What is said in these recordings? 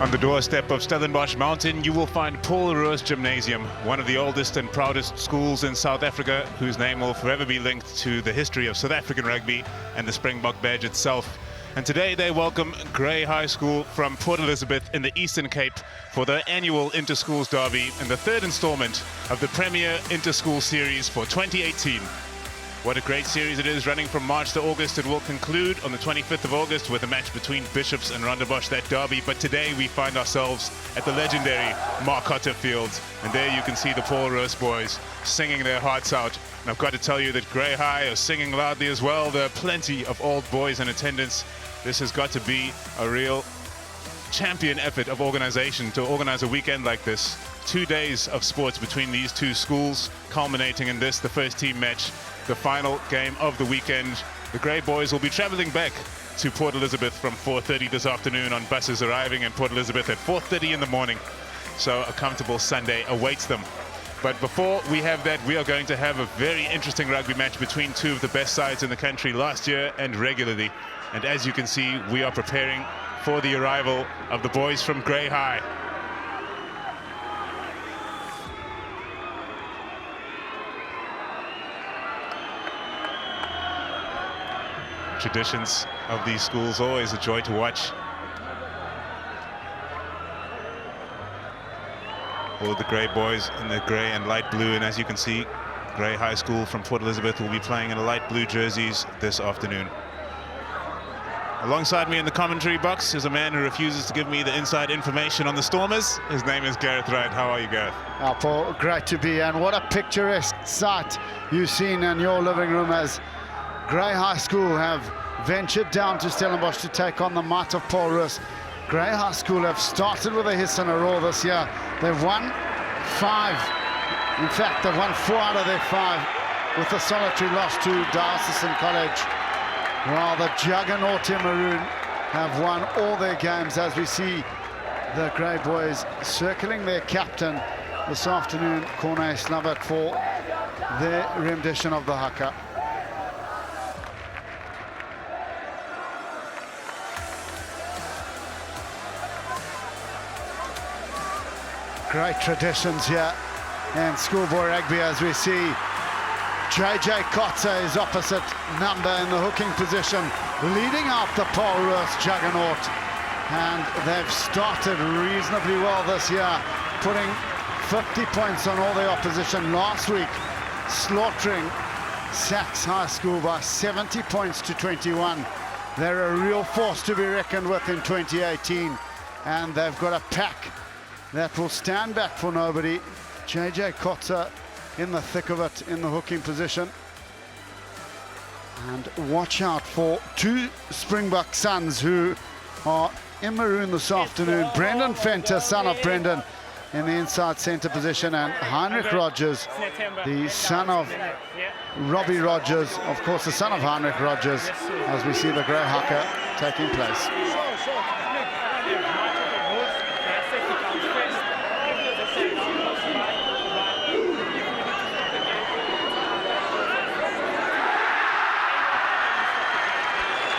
On the doorstep of Stellenbosch Mountain, you will find Paul Roos Gymnasium, one of the oldest and proudest schools in South Africa, whose name will forever be linked to the history of South African rugby and the Springbok badge itself. And today they welcome Grey High School from Port Elizabeth in the Eastern Cape for their annual Interschools derby and the third installment of the Premier Interschool Series for 2018. What a great series it is, running from March to August. It will conclude on the 25th of August with a match between Bishops and Rondebosch, that derby. But today we find ourselves at the legendary Marcotte Field. And there you can see the Paul Roos boys singing their hearts out. And I've got to tell you that Grey High are singing loudly as well. There are plenty of old boys in attendance. This has got to be a real champion effort of organization to organize a weekend like this. 2 days of sports between these two schools, culminating in this, the first team match, the final game of the weekend. The Grey boys will be traveling back to Port Elizabeth from 4:30 this afternoon on buses arriving in Port Elizabeth at 4:30 in the morning. So a comfortable Sunday awaits them. But before we have that, we are going to have a very interesting rugby match between two of the best sides in the country last year and regularly. And as you can see, we are preparing for the arrival of the boys from Grey High. Traditions of these schools, always a joy to watch. All of the Grey boys in the grey and light blue, and as you can see, Grey High School from Port Elizabeth will be playing in light blue jerseys this afternoon. Alongside me in the commentary box is a man who refuses to give me the inside information on the Stormers. His name is Gareth Wright. How are you, Gareth? Paul, great to be here, and what a picturesque sight you've seen in your living room as Grey High School have ventured down to Stellenbosch to take on the might of Paul Roos. Grey High School have started with a hiss and a roar this year. They've won 5. In fact, they've won 4 out of their 5 with a solitary loss to Diocesan College. While the juggernaut in maroon have won all their games, as we see the Grey boys circling their captain this afternoon, Corne Slabbert, for their rendition of the haka. Great traditions here in schoolboy rugby, as we see JJ Kotze is opposite number in the hooking position, leading out the Paul Roos juggernaut. And they've started reasonably well this year, putting 50 points on all the opposition last week, slaughtering Saxe High School by 70 points to 21. They're a real force to be reckoned with in 2018, and they've got a pack that will stand back for nobody. JJ Kotze in the thick of it in the hooking position. And watch out for two Springbok sons who are in maroon this afternoon. Brendan Fenter, son of Brendan, in the inside centre position, and Heinrich Rogers, the son of Robbie Rogers, of course the son of Heinrich Rogers, as we see the Grey haka taking place.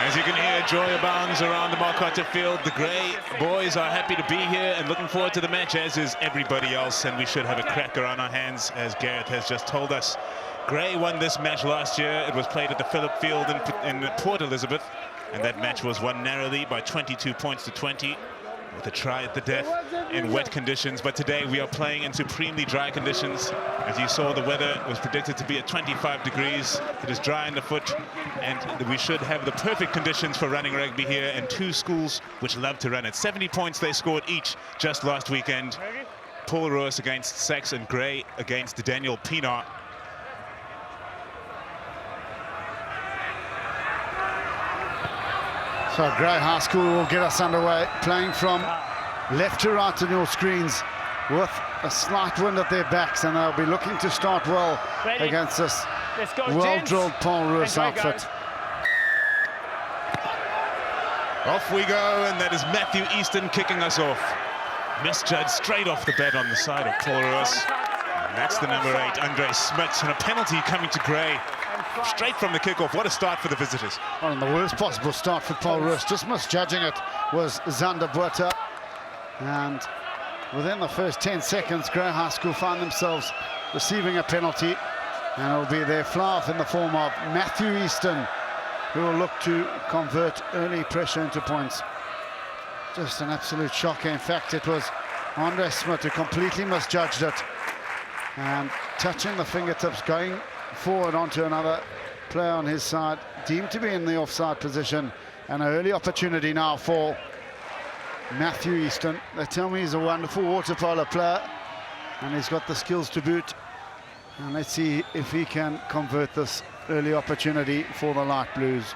As you can hear, joy abounds around the Marcotte Field. The Grey boys are happy to be here and looking forward to the match, as is everybody else, and we should have a cracker on our hands, as Gareth has just told us. Grey won this match last year. It was played at the Phillip Field in Port Elizabeth, and that match was won narrowly by 22 points to 20. With a try at the death in wet conditions. But today we are playing in supremely dry conditions. As you saw, the weather was predicted to be at 25 degrees. It is dry underfoot, and we should have the perfect conditions for running rugby here, and two schools which love to run it. 70 points they scored each just last weekend. Paul Roos against Saxe and Grey against Daniel Pienaar. So Grey High School will get us underway, playing from left to right on your screens with a slight wind at their backs, and they'll be looking to start well against this well-drilled Paul Roos outfit. Off we go, and that is Matthew Easton kicking us off. Misjudged straight off the bat on the side of Paul Roos. And that's the number 8, Andre Smits, and a penalty coming to Grey. Straight from the kickoff. What a start for the visitors. Well, and the worst possible start for Paul Roos. Just misjudging it was Zander Botha. And within the first 10 seconds, Grey High School find themselves receiving a penalty, and it'll be their fly-off in the form of Matthew Easton, who will look to convert early pressure into points. Just an absolute shocker. In fact, it was Andre Smith who completely misjudged it, and touching the fingertips, going forward onto another player on his side, deemed to be in the offside position, and an early opportunity now for Matthew Easton. They tell me he's a wonderful water polo player, and he's got the skills to boot. And let's see if he can convert this early opportunity for the Light Blues.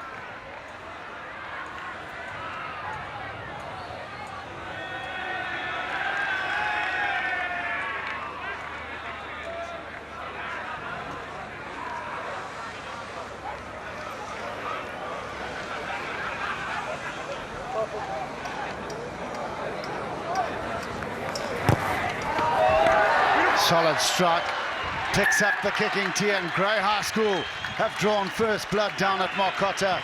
Solid strike, picks up the kicking tee, and Grey High School have drawn first blood down at Marcotta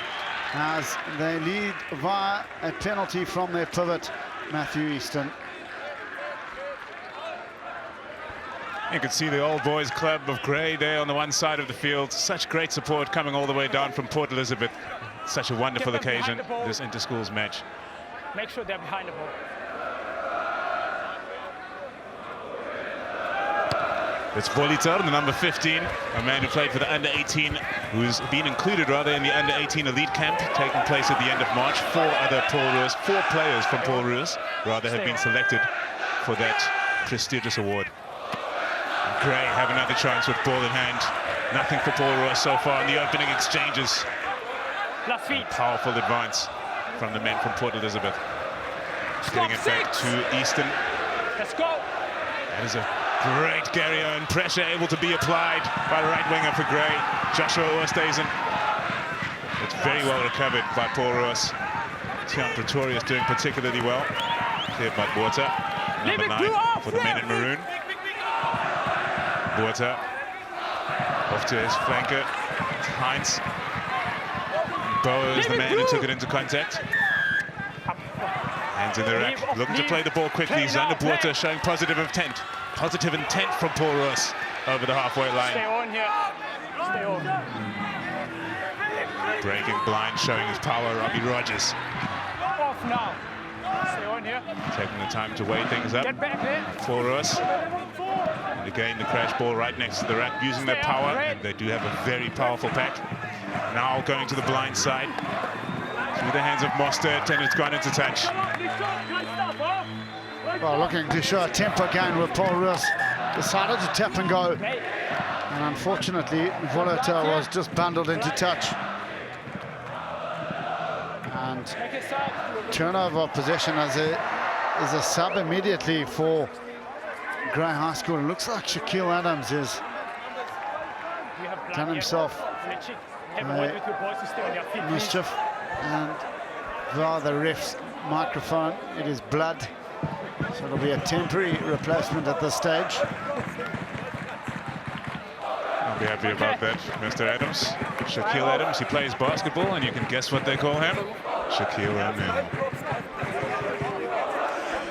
as they lead via a penalty from their pivot, Matthew Easton. You can see the Old Boys Club of Grey there on the one side of the field. Such great support coming all the way down from Port Elizabeth. Such a wonderful occasion, this inter-schools match. Make sure they're behind the ball. It's Volitar, the number 15, a man who played for the under-18, who's been included rather in the under-18 elite camp taking place at the end of March. Four players from Paul Roos rather have been selected for that prestigious award. And Grey have another chance with ball in hand. Nothing for Paul Roos so far in the opening exchanges. Powerful advance from the men from Port Elizabeth. Getting it back to Easton. Let's go. That is a great Gary Owen pressure able to be applied by the right winger for Grey, Joshua Oosthuizen. It's very well recovered by Paul Roos. Tian Pretorius doing particularly well. Cleared by Botha, number 9 for the men in maroon. Botha off to his flanker, Heinz. Boa is the man who took it into contact. Hands in the rack, looking to play the ball quickly. Zander Botha showing positive intent. Positive intent from Paul Roos over the halfway line. Stay on here. Stay on. Breaking blind, showing his power, Robbie Rogers. Off now. Stay on here. Taking the time to weigh things up. Get back there. Paul Roos. And again, the crash ball right next to the rack, using their power. And they do have a very powerful pack. Now going to the blind side. Through the hands of Mostert, and it's gone into touch. Well, looking to show a tempo gain with Paul Roos. Decided to tap and go. And unfortunately, Volitar was just bundled into touch. And turnover of possession as a sub immediately for Grey High School. It looks like Shaquille Adams has done himself mischief. And via the ref's microphone, it is blood. So it'll be a temporary replacement at this stage. I'll be happy about that, Mr. Adams. Shaquille Adams, he plays basketball, and you can guess what they call him. Shaquille O'Neal.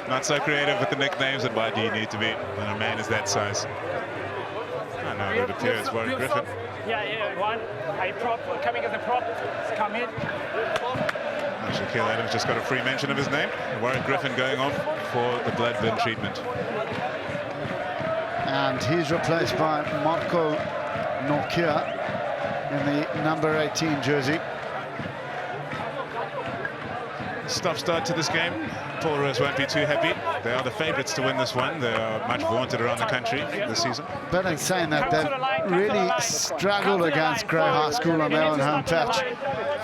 Not so creative with the nicknames, and why do you need to be when a man is that size? I know it would appear it's Warren Griffin. Yeah, one. Prop, coming as a prop. Come in. Shaquille Adams just got a free mention of his name. Warren Griffin going off for the blood bin treatment. And he's replaced by Marco Nokia in the number 18 jersey. Stop-start to this game. Paul Roos won't be too happy. They are the favourites to win this one. They are much vaunted around the country this season. But in saying that, they've really struggled against Grey High School on their own home patch.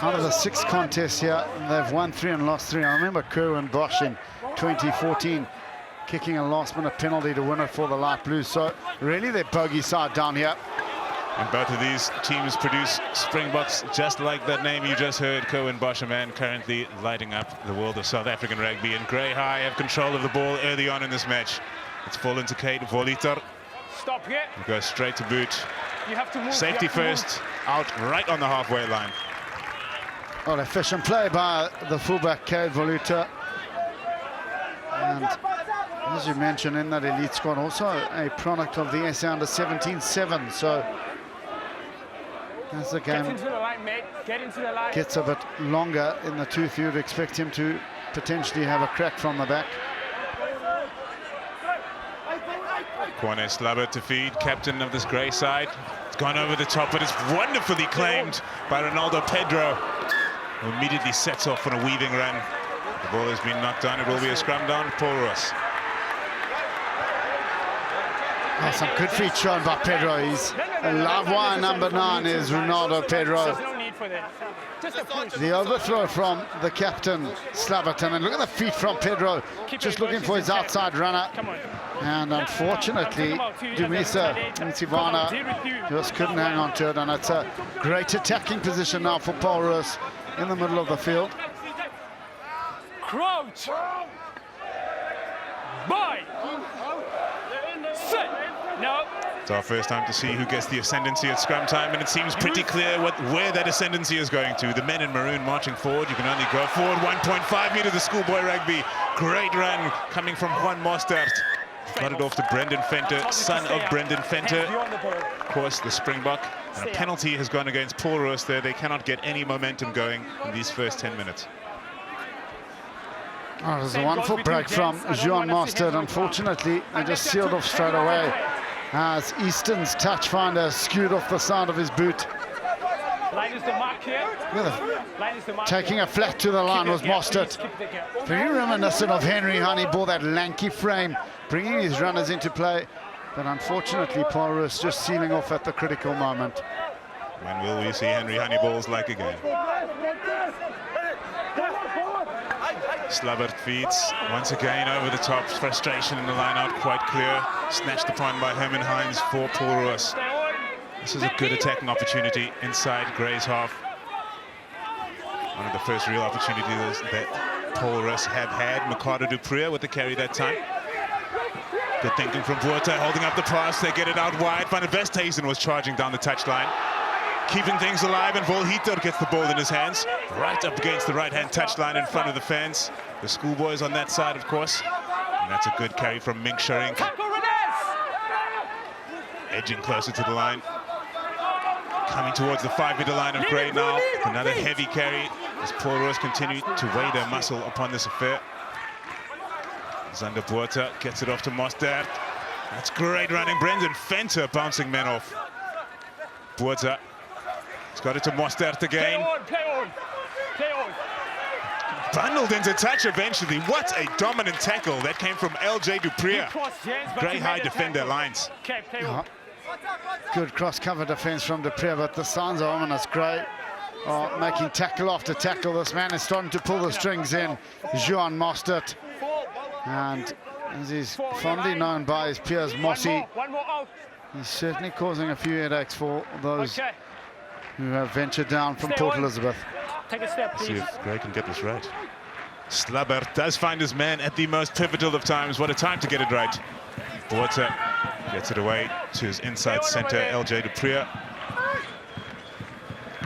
Out of the 6 contests here, they've won 3 and lost 3. I remember Kerwin Bosch in 2014 kicking a last-minute penalty to win it for the Light Blues. So really their bogey side down here. And both of these teams produce Springboks just like that name you just heard, Kerwin Bosch, a man currently lighting up the world of South African rugby. And Grey High have control of the ball early on in this match. It's fallen to Kate Volitar. Stop here. He goes straight to boot. You have to move. Safety first, out right on the halfway line. Well, efficient play by the fullback, Kate Volitar. And As you mentioned, in that elite squad, also a product of the SA under 17-7. So as the game gets a bit longer in the tooth, you'd expect him to potentially have a crack from the back. Kwane Slabber to feed, captain of this grey side. It's gone over the top, but it's wonderfully claimed by Ronaldo Pedro, who immediately sets off on a weaving run. The ball has been knocked down. It will be a scrum down. Paul Roos. Oh, some good feet shown by Pedro. He's a live wire number 9 is Ronaldo Pedro. The overthrow from the captain, Slabberton, and look at the feet from Pedro, just looking for his outside runner. And unfortunately, Dumisa Mtsivana just couldn't hang on to it, and it's a great attacking position now for Paul Roos in the middle of the field. Crouch. Bye. Sit. No. It's our first time to see who gets the ascendancy at scrum time, and it seems pretty clear where that ascendancy is going to. The men in maroon marching forward. You can only go forward 1.5 meters of schoolboy rugby. Great run coming from Juan Mostert. Got it off to Brendan Venter, son of Brendan Venter. Of course, the Springbok. And a penalty has gone against Paul Roos there. They cannot get any momentum going in these first 10 minutes. Oh, it was a wonderful break from Juan Mostert. Unfortunately, they just sealed off straight away as Easton's touch finder skewed off the side of his boot. Taking a flat to the line was Mostert. Very reminiscent of Henry Honeyball, that lanky frame, bringing his runners into play. But unfortunately, Paul Roos just sealing off at the critical moment. When will we see Henry Honeyballs like again? Slabbert feeds once again over the top. Frustration in the line out quite clear. Snatched upon by Herman Hines for Paul Roos. This is a good attacking opportunity inside Grey's half. One of the first real opportunities that Paul Roos had. Mikado Dupree with the carry that time. Good thinking from Buerta, holding up the pass. They get it out wide. Van der Westhuizen was charging down the touchline, keeping things alive, and Volhiter gets the ball in his hands, right up against the right-hand touchline in front of the fans. The schoolboys on that side, of course. And that's a good carry from Mink Sharink. Edging closer to the line. Coming towards the 5-meter line of Grey now. Another heavy carry as Paul Roos continue to weigh their muscle upon this affair. Zander Buerta gets it off to Mostert. That's great running. Brendan Venter bouncing men off. Buerta. He's got it to Mostert again. Play on. Bundled into touch eventually. What a dominant tackle. That came from LJ Dupree. Grey high defend their lines. Good cross-cover defense from Dupree, but the signs are ominous. Grey are making tackle after tackle. This man is starting to pull the strings in, Juan Mostert. And as he's fondly known by his peers, Mossy, he's certainly causing a few headaches for those who have ventured down from Port Elizabeth. Take a step, please. See if Grey can get this right. Slabber does find his man at the most pivotal of times. What a time to get it right. Buerta gets it away to his inside center, LJ Dupree.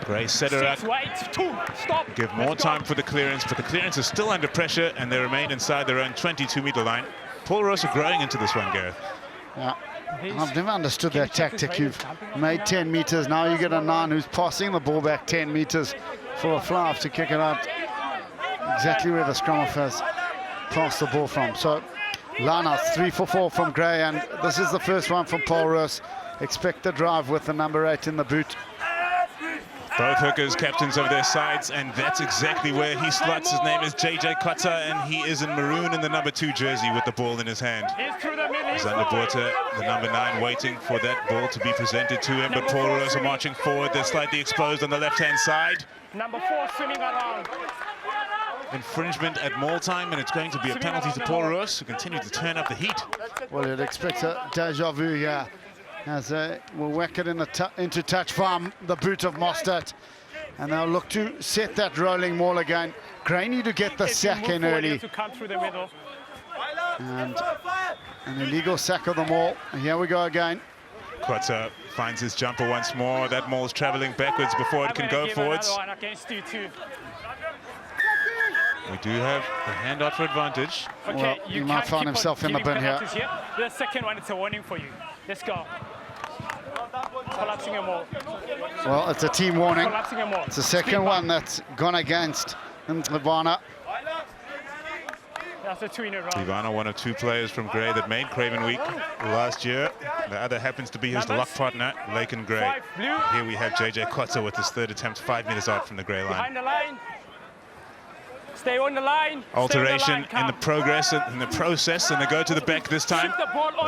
Grey set her up. Give more time for the clearance, but the clearance is still under pressure and they remain inside their own 22-meter line. Paul Roos are growing into this one, Gareth. Yeah. I've never understood that tactic. You've made 10 meters, now you get a 9 who's passing the ball back 10 meters for a fly-off to kick it out exactly where the scrum-off has passed the ball from. So line-outs 3 for 4 from Grey, and this is the first one from Paul Roos. Expect the drive with the number 8 in the boot. Both hookers captains of their sides, and that's exactly where he slots. His name is JJ Kotza, and he is in maroon in the number 2 jersey with the ball in his hand. Zander Buerta, the number 9, waiting for that ball to be presented to him, but Paul Roos are marching forward. They're slightly exposed on the left-hand side. Number 4 swimming around. Infringement at maul time, and it's going to be a penalty to Paul Roos, who continue to turn up the heat. Well, you'd expect a deja vu here, as we'll whack it into touch from the boot of Mostert, and they'll look to set that rolling maul again. Grey need to get the sack in early, and an illegal sack of the maul. And here we go again. Kotza finds his jumper once more. That maul's traveling backwards before it can go forwards. We do have the handout for advantage. Okay, Well, he might find himself in the bin here. The second one, it's a warning for you. Let's go. Collapsing a more. Well, it's a team warning. Collapsing a more. It's the second one that's gone against Ivana. That's a 2 in a row. Ivana, one of 2 players from Grey that made Craven Week last year. The other happens to be his lock partner, Laken Grey. 5 blue. Here we have JJ Kotzer with his 3rd attempt, 5 meters out from the Grey line. Behind the line. Stay on the line. Alteration in the progress, in the process, and they go to the back this time.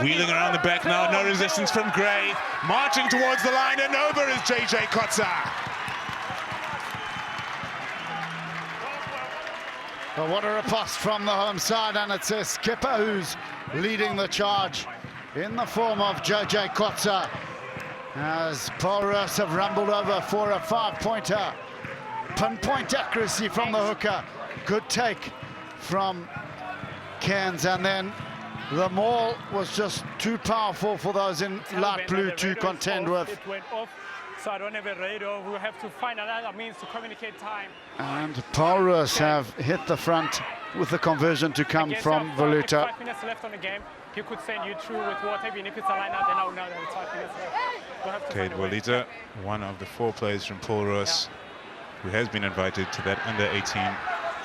Wheeling around the back now, no resistance from Grey. Marching towards the line, and over is JJ Kotzer. But what a riposte from the home side, and it's a skipper who's leading the charge in the form of JJ Kotzer, as Paul Roos have rumbled over for a 5-pointer. Pinpoint accuracy from the hooker. Good take from Cairns, and then the maul was just too powerful for those in light blue to contend with. It went off, so I don't have a radar. We'll have to find another means to communicate time. And Paul Roos have hit the front with the conversion to come from Voluta. 5 minutes left on the game. He could send you through with water. Even if it's a line out, then I'll know that it's 5 minutes left. We'll have to Kate find a way. Walita, one of the 4 players from Paul Roos, who has been invited to that under-18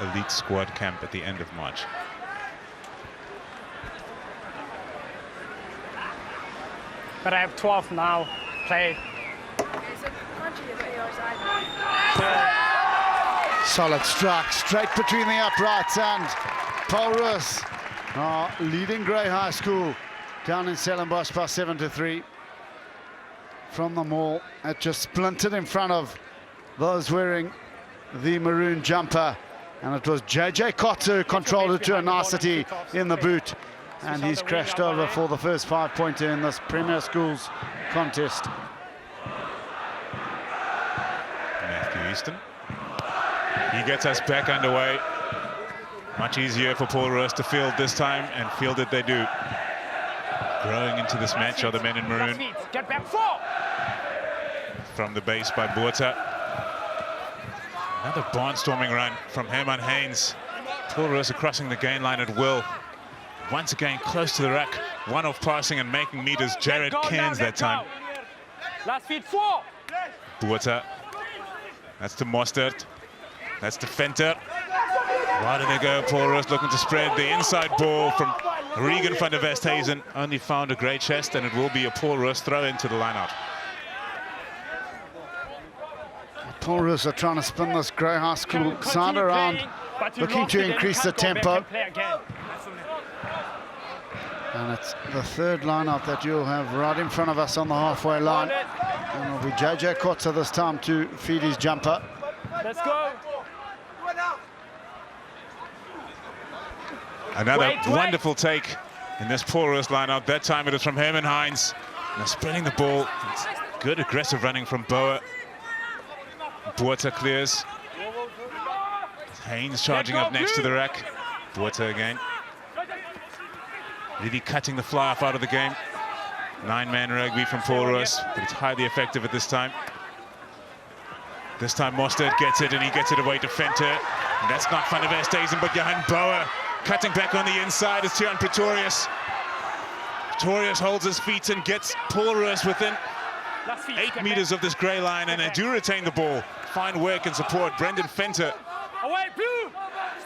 elite squad camp at the end of March. But I have 12 now. Play. Solid strike, straight between the uprights, and Paul Roos are leading Grey High School down in Stellenbosch by 7-3 from the maul. It just splintered in front of those wearing the maroon jumper, and it was JJ Kotzer who controlled it to a nicety in the boot, and he's crashed over for the first 5-pointer in this Premier Schools contest. Matthew Easton. He gets us back underway. Much easier for Paul Roos to field this time, and field it they do. Growing into this match are the men in maroon. Get back 4. From the base by Botha. Another barnstorming run from Herman Haynes. Paul Roos are crossing the gain line at will. Once again close to the rack. One off passing and making meters. Jared Cairns that time. Last feed 4. Botha. That's to Mostert. That's to Venter. Why do they go? Paul Roos looking to spread the inside ball from Regan van der Westhuizen. Only found a great chest, and it will be a Paul Roos throw into the lineout. Paul Roos are trying to spin this Grey High School side around, looking to increase the tempo. And it's the 3rd lineup that you'll have right in front of us on the halfway line. And it'll be JJ Kotzer this time to feed his jumper. Let's go. Another wonderful take in this Paul Roos lineup. That time it was from Herman Hines. Now spreading the ball. It's good aggressive running from Boa. Botha clears. Haynes charging up next to the rack. Botha again. Really cutting the fly off out of the game. 9-man rugby from Paul Roos, but it's highly effective at this time. This time Mostert gets it, and he gets it away to Venter. And that's not Van der Westhuizen, but Johan Boa cutting back on the inside is Tian Pretorius. Pretorius holds his feet and gets Paul Roos within 8 meters of this grey line, and they do retain the ball. Fine work and support. Brendan Venter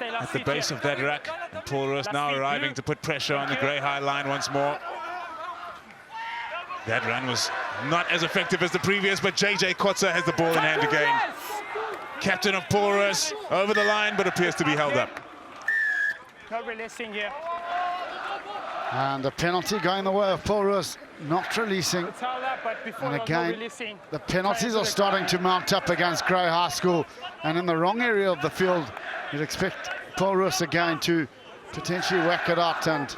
at the base of that rack. And Paul Roos now arriving to put pressure on the grey high line once more. That run was not as effective as the previous, but JJ Kotzer has the ball in hand again. Captain of Paul Roos over the line, but appears to be held up. No releasing here. And a penalty going the way of Paul Roos, not releasing. And again, the penalties are starting to mount up against Grey High School. And in the wrong area of the field, you'd expect Paul Roos again to potentially whack it out and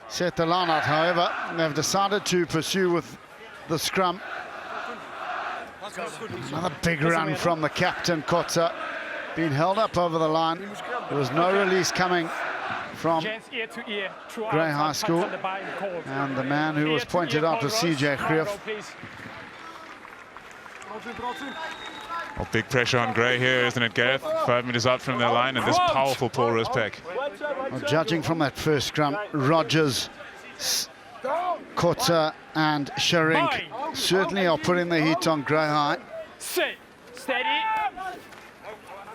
set the line out. However, they've decided to pursue with the scrum. Another big run from the captain, Kotzer, being held up over the line. There was no release coming from Grey High School, and the man who was pointed out was CJ Greef. Well, big pressure on Gray here, isn't it, Gareth? 5 meters out from their line, and this powerful Paul Roos pack. Well, judging from that first scrum, Rogers, Kotza and Sharink certainly are putting the heat on Grey High. Sit. Steady.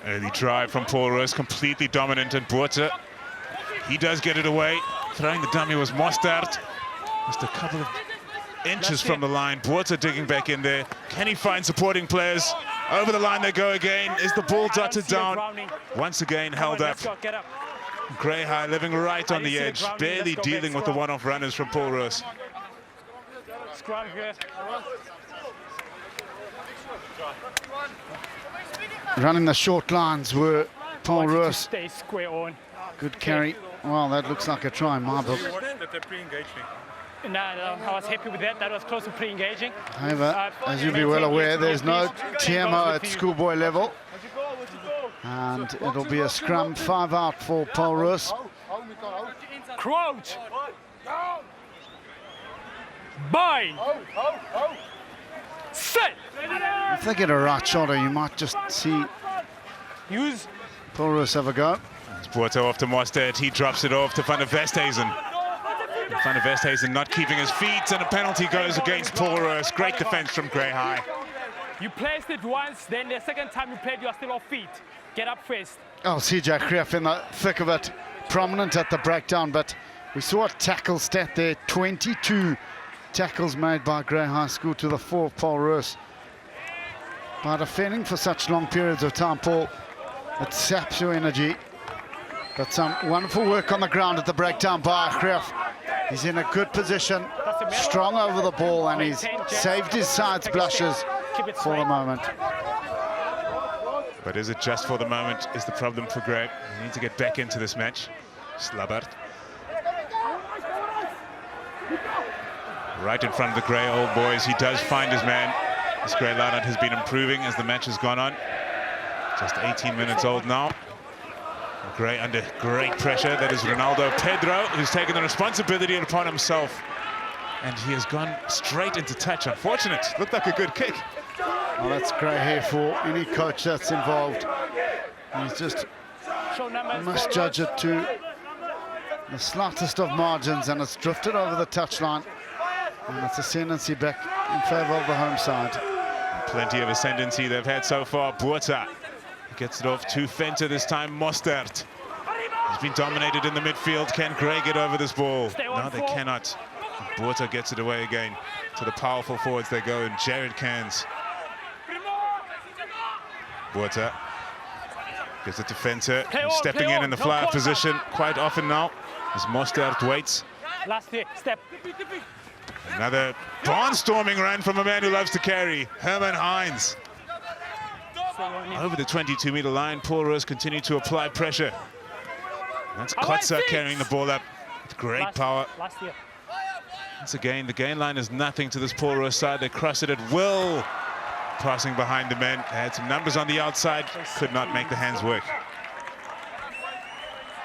Early drive from Paul Roos, completely dominant, and Botha, he does get it away. Throwing the dummy was Mostert. Just a couple of inches from the line. Botha digging back in there. Can he find supporting players? Over the line they go again. Is the ball dotted down? Once again held up. Grey High living right on the edge, barely dealing with the one-off runners from Paul Roos. Scrum here. Running the short lines were Paul Roos. Stay square on. Good carry. Well, that looks like a try in my book. No, I was happy with that. That was close to pre-engaging. However, as you'll be well aware, there's no TMO at schoolboy level. And it'll be a scrum, 5 out for Paul Roos. Crouch. Bind. Sit. If they get a right shoulder, you might just see Use. Paul Roos have a go. It's Botha off to Mostert. He drops it off to Van der Westhuizen. Van der Westhuizen not keeping his feet, and a penalty goes against Paul Roos. Great defense from Grey High. You placed it once, then the second time you played, you are still off feet. Get up first. Oh, CJ Krief in the thick of it, prominent at the breakdown, but we saw a tackle stat there, 22 tackles made by Grey High School to the 4 of Paul Roos. By defending for such long periods of time, Paul, it saps your energy. But some wonderful work on the ground at the breakdown by Krief. He's in a good position, strong over the ball, and he's saved his side's blushes for the moment. But is it just for the moment is the problem for Grey. They need to get back into this match. Slabbert. Right in front of the Grey old boys. He does find his man. This Grey lineup has been improving as the match has gone on. Just 18 minutes old now. Grey under great pressure. That is Ronaldo Pedro, who's taken the responsibility upon himself. And he has gone straight into touch. Unfortunate. Looked like a good kick. Well, that's grey hair for any coach that's involved. He's just misjudged it to the slightest of margins, and it's drifted over the touchline. And it's ascendancy back in favour of the home side. Plenty of ascendancy they've had so far. Botha gets it off to Venter this time. Mostert. He's been dominated in the midfield. Can Grey get over this ball? No, they cannot. Botha gets it away again. To the powerful forwards they go, and Jared Cairns. Botha gives it to Venter, stepping in the fly-off position quite often now as Mostert waits. Last hit, step. Another barnstorming run from a man who loves to carry, Herman Hines. Over the 22-meter line, Paul Roos continued to apply pressure. That's Kotza carrying the ball up with great power. Once again, the gain line is nothing to this Paul Roos side. They cross it at will. Passing behind the men. They had some numbers on the outside. Could not make the hands work.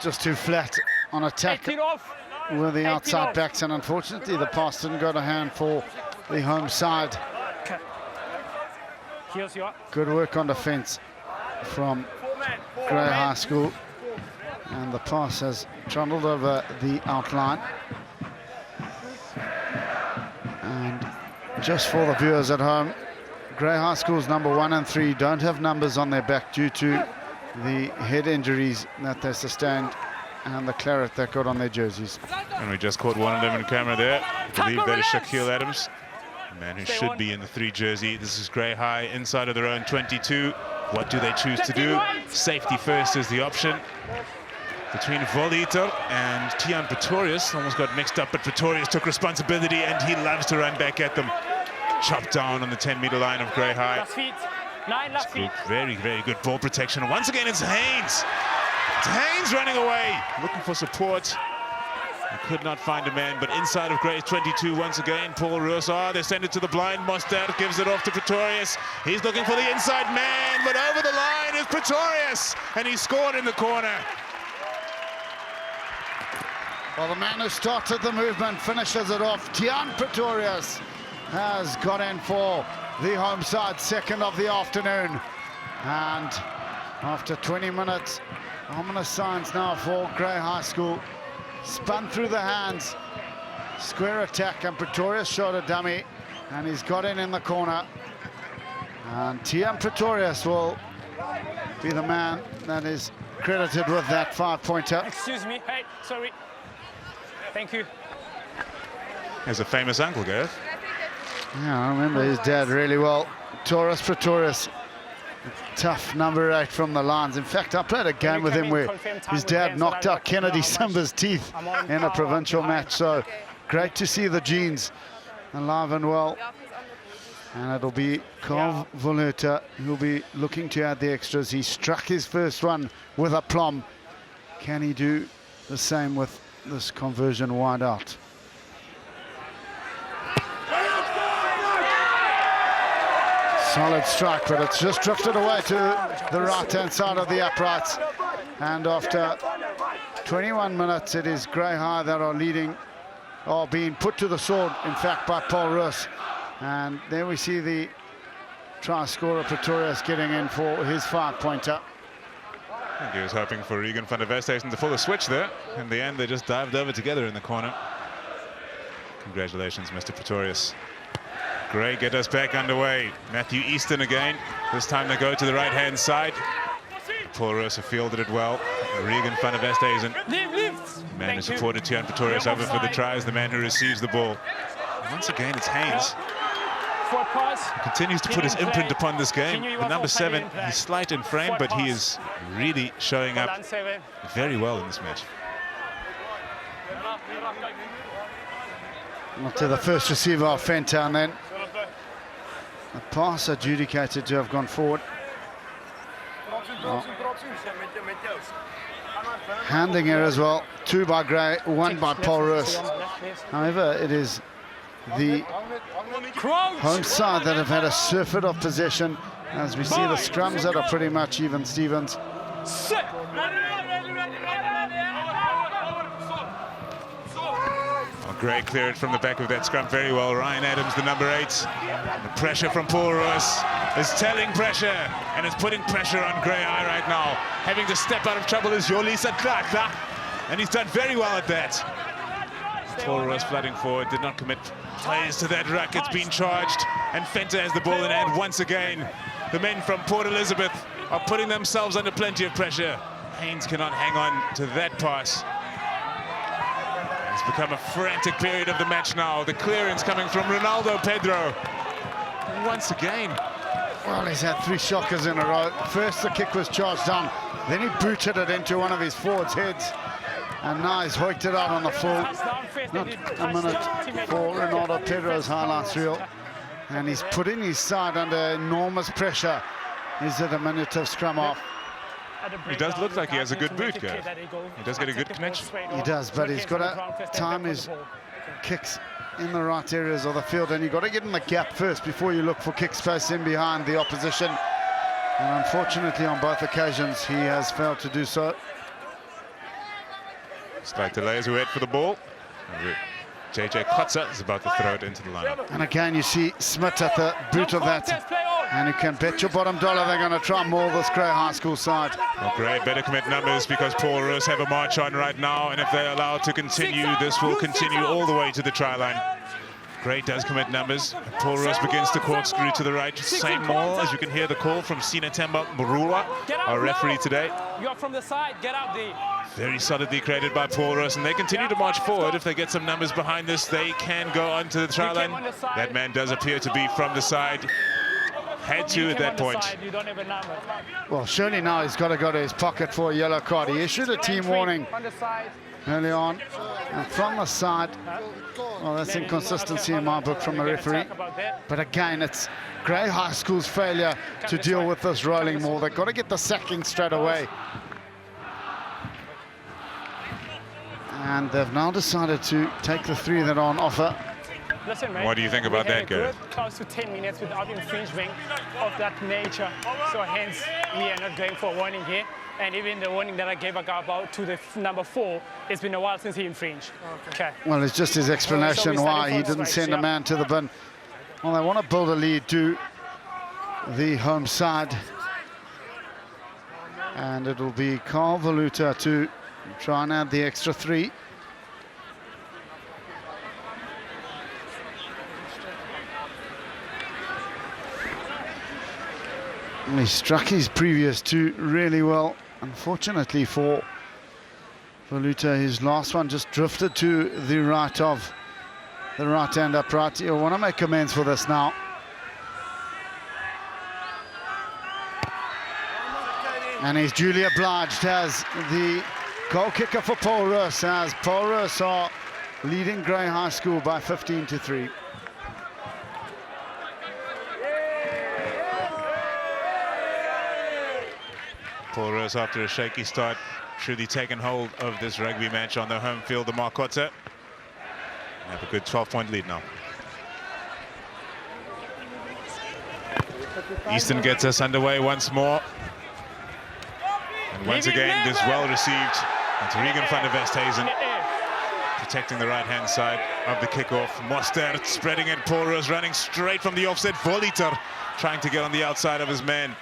Just too flat on attack with the outside backs, and unfortunately the pass didn't go to hand for the home side. Good work on defence from Grey High School, and the pass has trundled over the outline. And just for the viewers at home, Grey High School's number 1 and 3 don't have numbers on their back due to the head injuries that they sustained and the claret that got on their jerseys. And we just caught one of them in camera there. I believe that is Shaquille Adams, the man who should be in the 3 jersey. This is Grey High inside of their own 22. What do they choose to do? Safety first is the option. Between Voliter and Tian Pretorius, almost got mixed up, but Pretorius took responsibility and he loves to run back at them. Chopped down on the 10-meter line of Grey High. Very, very good ball protection. Once again, it's Haynes. It's Haynes running away, looking for support. He could not find a man, but inside of Grey's 22 once again, Paul Roos. They send it to the blind. Mostert gives it off to Pretorius. He's looking for the inside man, but over the line is Pretorius, and he scored in the corner. Well, the man who started the movement finishes it off. Tian Pretorius has got in for the home side, second of the afternoon. And after 20 minutes, ominous signs now for Grey High School. Spun through the hands, square attack, and Pretorius shot a dummy, and he's got in the corner. And Tian Pretorius will be the man that is credited with that 5-pointer. Excuse me, hey, sorry. Thank you. There's a famous uncle, Gareth. Yeah, I remember his dad really well. Taurus Pretorius, tough number 8 from the lines. In fact, I played a game with him where his dad knocked out Kennedy Simba's teeth in a provincial match. So great to see the genes alive and well. And it'll be Carl Voluta who'll be looking to add the extras. He struck his first one with aplomb. Can he do the same with this conversion wide out? Solid strike, but it's just drifted away to the right-hand side of the uprights. And after 21 minutes, it is Grey High that are leading, or being put to the sword, in fact, by Paul Roos. And there we see the try scorer Pretorius getting in for his 5-pointer. I think he was hoping for Regan van der Westhuizen to pull the switch there. In the end, they just dived over together in the corner. Congratulations, Mr. Pretorius. Great, get us back underway. Matthew Easton again. This time they go to the right-hand side. Paul Roos fielded it well. Regan van der Westhuizen. The man who supported Tian Pretorius over for the try is the man who receives the ball. Once again, it's Haynes. He continues to put his imprint upon this game. The number 7, he's slight in frame, but he is really showing up very well in this match. Not to the first receiver of Fentown then. The pass adjudicated to have gone forward. Oh. Handing here as well. 2 by Gray, 1 by Paul Roos. However, it is the home side that have had a surfeit of possession, as we see the scrums that are pretty much even Stevens. Gray cleared from the back of that scrum very well. Ryan Adams, the number 8. The pressure from Paul Roos is telling pressure, and it's putting pressure on Grey High right now. Having to step out of trouble is Yolisa Tlakla, and he's done very well at that. Paul Roos flooding forward, did not commit plays to that ruck. It's been charged, and Fenta has the ball in hand once again. The men from Port Elizabeth are putting themselves under plenty of pressure. Haynes cannot hang on to that pass. It's become a frantic period of the match now. The clearance coming from Ronaldo Pedro. Once again. Well, he's had 3 shockers in a row. First, the kick was charged down. Then he booted it into one of his forwards' heads. And now he's hoiked it out on the full. Not a minute for Ronaldo Pedro's highlights reel. And he's putting his side under enormous pressure. Is it a diminutive scrum off? He does look like he has a good boot, Gareth. He does get a good connection. He does, but he's got to time his kicks in the right areas of the field, and you've got to get in the gap first before you look for kick space in behind the opposition. And unfortunately, on both occasions, he has failed to do so. Slight delay as we wait for the ball. JJ Kotza is about to throw it into the lineup. And again, you see Smith at the boot of that. And you can bet your bottom dollar they're going to try and maul this Grey High School side. Well, Grey better commit numbers because Paul Roos have a march on right now. And if they're allowed to continue, this will continue all the way to the try line. Grey does commit numbers. Paul Roos begins to corkscrew to the right. Same maul, as you can hear the call from Sina Temba Murula, our referee today. You're from the side, get out there. Very solidly created by Paul Roos, and they continue to march forward. If they get some numbers behind this, they can go onto the try line. That man does appear to be from the side. Had to at that point. Well, surely now he's got to go to his pocket for a yellow card. He issued a team warning early on. And from the side, well, that's inconsistency in my book from the referee. But again, it's Grey High School's failure to deal with this rolling maul. They've got to get the sacking straight away. And they've now decided to take the 3 that are on offer. Listen, mate, what do you think about that, Gareth? Close to 10 minutes without infringement of that nature. So hence, we are not going for a warning here. And even the warning that I gave about to the number 4, it's been a while since he infringed. Okay. Well, it's just his explanation why he didn't send a man to the bin. Well, they want to build a lead to the home side. And it'll be Carl Valuta to try and add the extra 3. He struck his previous 2 really well. Unfortunately for Valuta, his last one just drifted to the right of the right hand upright. He'll want to make amends for this now. And he's duly obliged as the goal kicker for Paul Roos, as Paul Roos are leading Grey High School by 15-3. Paul Roos, after a shaky start, truly taken hold of this rugby match on their home field, the Marcotte. They have a good 12-point lead now. Easton gets us underway once more. And once again, this well received. It's Regan van der Westhuizen protecting the right-hand side of the kickoff. Mostert spreading it. Paul Roos running straight from the offset. Voliter trying to get on the outside of his man.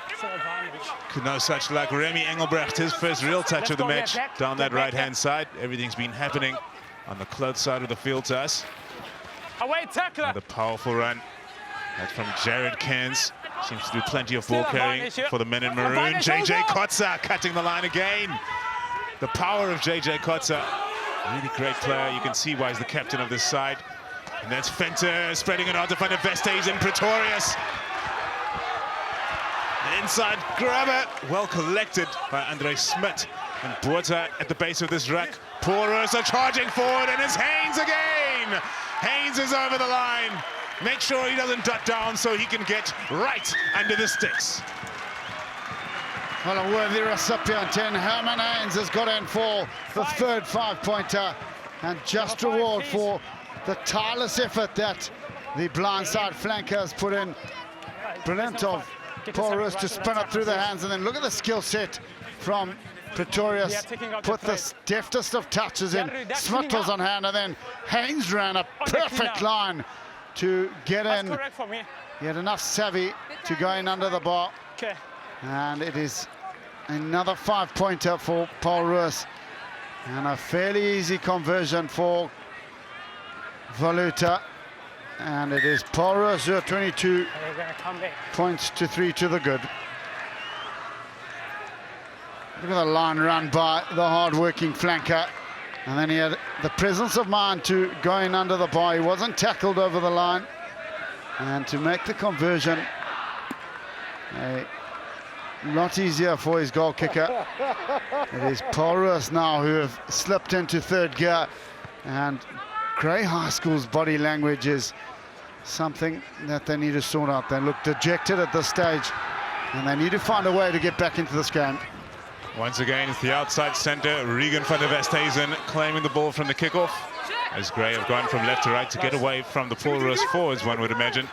Could no such luck. Remy Engelbrecht, his first real touch of the match down that right-hand side. Everything's been happening on the close side of the field to us. Away tackler. Another powerful run. That's from Jared Cairns. Seems to do plenty of ball carrying for the men in maroon. JJ Kotza cutting the line again. The power of JJ Kotza. Really great player. You can see why he's the captain of this side. And that's Venter spreading it out to Van der Westhuizen. Pretorius. The inside grabber. Well collected by Andre Smit. And Botha at the base of this ruck. Paul Roos are charging forward, and it's Haynes again. Haynes is over the line. Make sure he doesn't duck down so he can get right under the sticks. Well, a worthy recipient in Herman Haynes has got in for the third 5-pointer, and just reward for the tireless effort that the blindside flanker has put in. Brilliant of Paul Roos to spin it through the hands, and then look at the skill set from Pretorius. Put the deftest of touches in. Smith was on hand, and then Haynes ran a perfect line to get in. He had enough savvy to go in under the bar. And it is another 5-pointer for Paul Roos, and a fairly easy conversion for Valuta. And it is Paul Roos, 22 points to 3 to the good. Look at the line run by the hard-working flanker. And then he had the presence of mind to go in under the bar. He wasn't tackled over the line. And to make the conversion a lot easier for his goal kicker. It is Paul Roos now who have slipped into third gear. And Grey High School's body language is something that they need to sort out. They look dejected at this stage, and they need to find a way to get back into this game. Once again, it's the outside centre, Regan van der Westhuizen claiming the ball from the kickoff, as Grey have gone from left to right to get away from the Paul Roos forwards, one would imagine.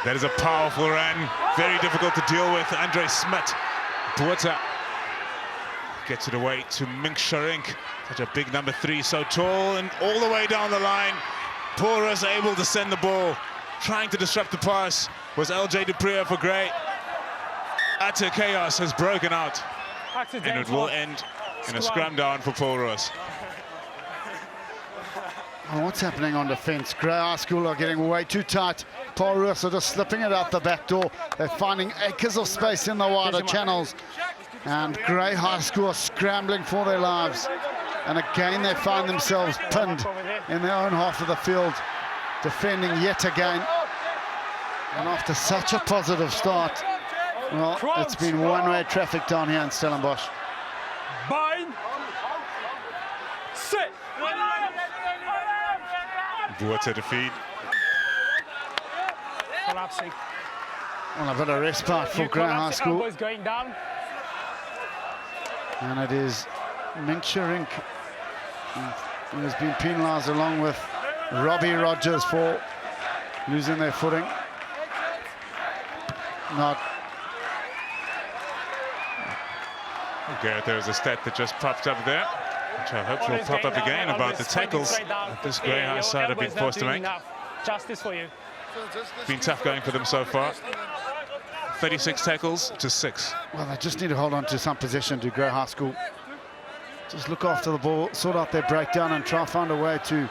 That is a powerful run, very difficult to deal with. Andre Smit, Botha gets it away to Mink Sharink, such a big number 3, so tall, and all the way down the line. Paul Roos able to send the ball, trying to disrupt the pass was LJ Dupree for Grey. Utter chaos has broken out, and it will end in a scrum down for Paul Roos. Oh, what's happening on defence? Grey High School are getting way too tight. Paul Roos are just slipping it out the back door. They're finding acres of space in the wider channels. And Grey High School are scrambling for their lives. And again, they find themselves pinned in their own half of the field, defending yet again. And after such a positive start, well, it's been one-way traffic down here in Stellenbosch. Bind. Sit. Botha to feed. Collapsing. Well, a bit of respite for Grey High School. Going down. And it is Mink Sharink who has been penalised, along with Robbie Rogers, for losing their footing. Not. Okay, there's a stat that just popped up there, which I hope will pop up again, about the tackles that this Grey High side have been forced to make. Justice for you. Been tough going for them so far. 36 tackles to 6. Well, they just need to hold on to some possession to Grey High School. Just look after the ball, sort out their breakdown and try to find a way to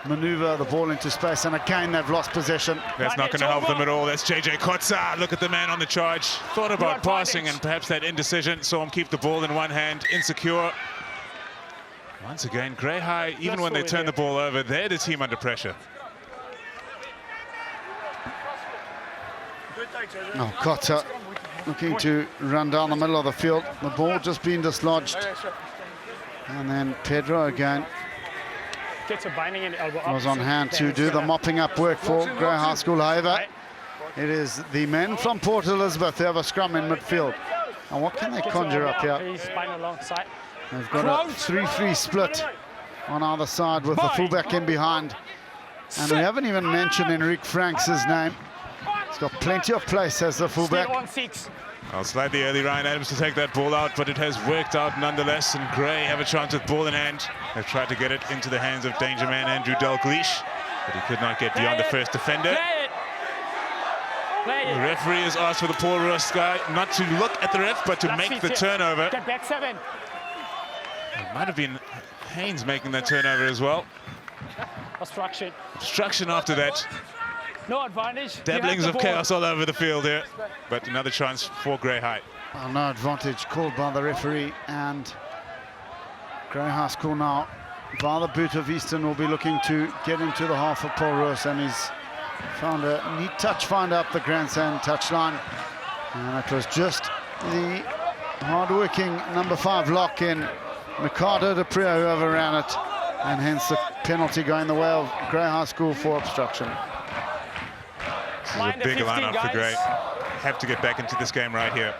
maneuver the ball into space. And again, they've lost possession. That's not going to help them at all. That's JJ Kotza. Look at the man on the charge. Thought about passing and perhaps that indecision. Saw him keep the ball in one hand, insecure. Once again, Grey High, even when they turn the ball over, they're the team under pressure. Oh, Kotza looking to run down the middle of the field. The ball just being dislodged. And then Pedro again Gets a binding and elbow up. was on hand to do the mopping up work for Grey High School. However, it is the men from Port Elizabeth who have a scrum in midfield. And what can they conjure up here? He's spine alongside. They've got a 3-3 split on either side with the fullback in behind. And we haven't even mentioned Enrique Franks' name. He's got plenty of place as the fullback. Well, slightly early Ryan Adams to take that ball out, but it has worked out nonetheless, and Grey have a chance with ball in hand. They've tried to get it into the hands of danger man Andrew Dalgleish, but he could not get beyond the first defender. The referee has asked for the Paul Roos guy not to look at the ref, but to make the turnover. Get back 7. It might have been Haynes making that turnover as well. Obstruction. Obstruction after that. No advantage. Dabblings of chaos all over the field here, but another chance for Grey High. Well, no advantage called by the referee, and Grey High School now, by the boot of Easton, will be looking to get into the half of Paul Roos, and he's found a neat touch find up the grandstand touchline. And it was just the hard-working number 5 lock-in, Mikado de Prio, who overran it, and hence the penalty going the way of Grey High School for obstruction. This is a big lineup for Grey. Have to get back into this game right here.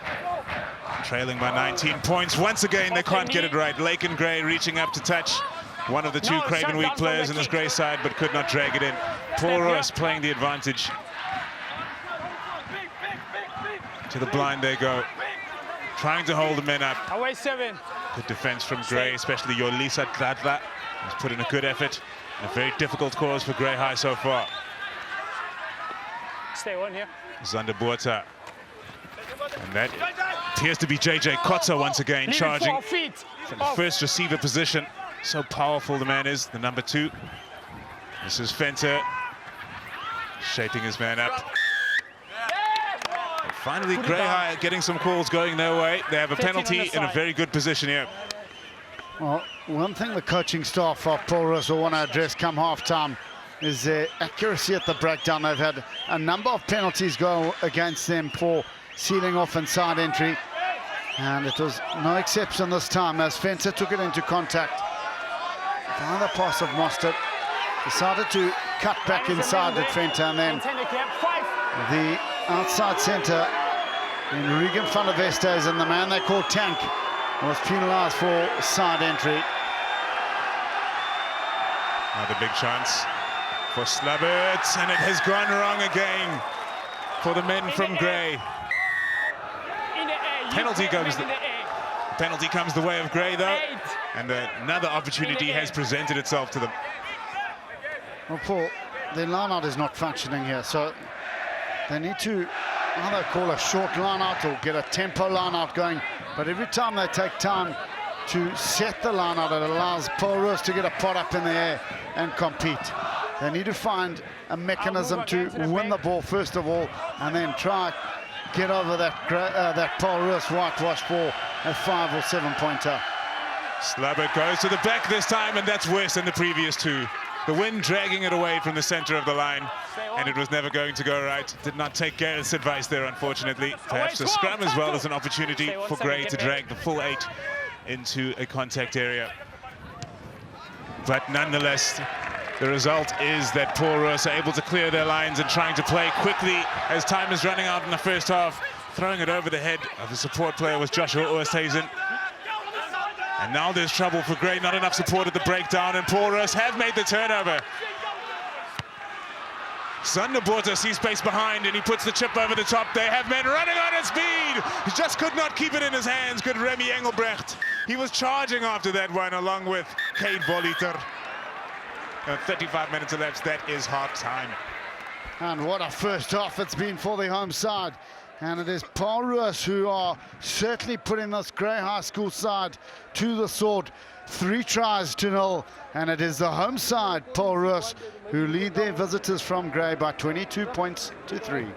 Trailing by 19 points. Once again, they can't get it right. Laken Gray reaching up to touch one of the two Cravenweek players in this Grey side, but could not drag it in. Paul Roos playing the advantage. To the blind they go. Trying to hold the men up. Away 7. Good defense from Grey, especially Yolisa Tladla. He's put in a good effort. A very difficult cause for Grey High so far. Stay on here. Zander Buerta. And that appears to be JJ Kotza once again, charging from the first receiver position. So powerful the man is, the number 2. This is Fenter shaping his man up. And finally, Grey High getting some calls going their way. They have a penalty in a very good position here. Well, one thing the coaching staff of Paul Roos will want to address come half-time is their accuracy at the breakdown. They've had a number of penalties go against them for sealing off and side entry, and it was no exception this time as Fenter took it into contact. Another pass of Mostert, decided to cut back inside at Fenter, and then the outside centre in Regan van der Vestes, and the man they called Tank was penalised for side entry. Another big chance for Slabbert, and it has gone wrong again for the men from Grey. Penalty comes the way of Grey though, and another opportunity has presented itself to them. Well, Paul, the line-out is not functioning here, so they need to either call a short line-out or get a tempo line-out going, but every time they take time to set the line-out, it allows Paul Roos to get a pot up in the air and compete. They need to find a mechanism to win the ball first of all, and then try get over that Paul Roos whitewash ball, a 5 or 7 pointer. Slabbert goes to the back this time, and that's worse than the previous 2. The wind dragging it away from the center of the line, and it was never going to go right. Did not take Gareth's advice there, unfortunately. Perhaps the scrum as well as an opportunity for Grey to drag the full 8 into a contact area. But nonetheless, the result is that Paul Roos are able to clear their lines and trying to play quickly as time is running out in the first half. Throwing it over the head of the support player was Joshua Oosthuizen. And now there's trouble for Grey, not enough support at the breakdown, and Paul Roos have made the turnover. Zander Buerta sees space behind, and he puts the chip over the top. They have men running on at speed. He just could not keep it in his hands. Good Remy Engelbrecht. He was charging after that one, along with Cade Voliter. 35 minutes elapsed. That is half time. And what a first half it's been for the home side. And it is Paul Roos who are certainly putting this Grey High School side to the sword. 3 tries to 0, and it is the home side, Paul Roos, who lead their visitors from Grey by 22 points to 3.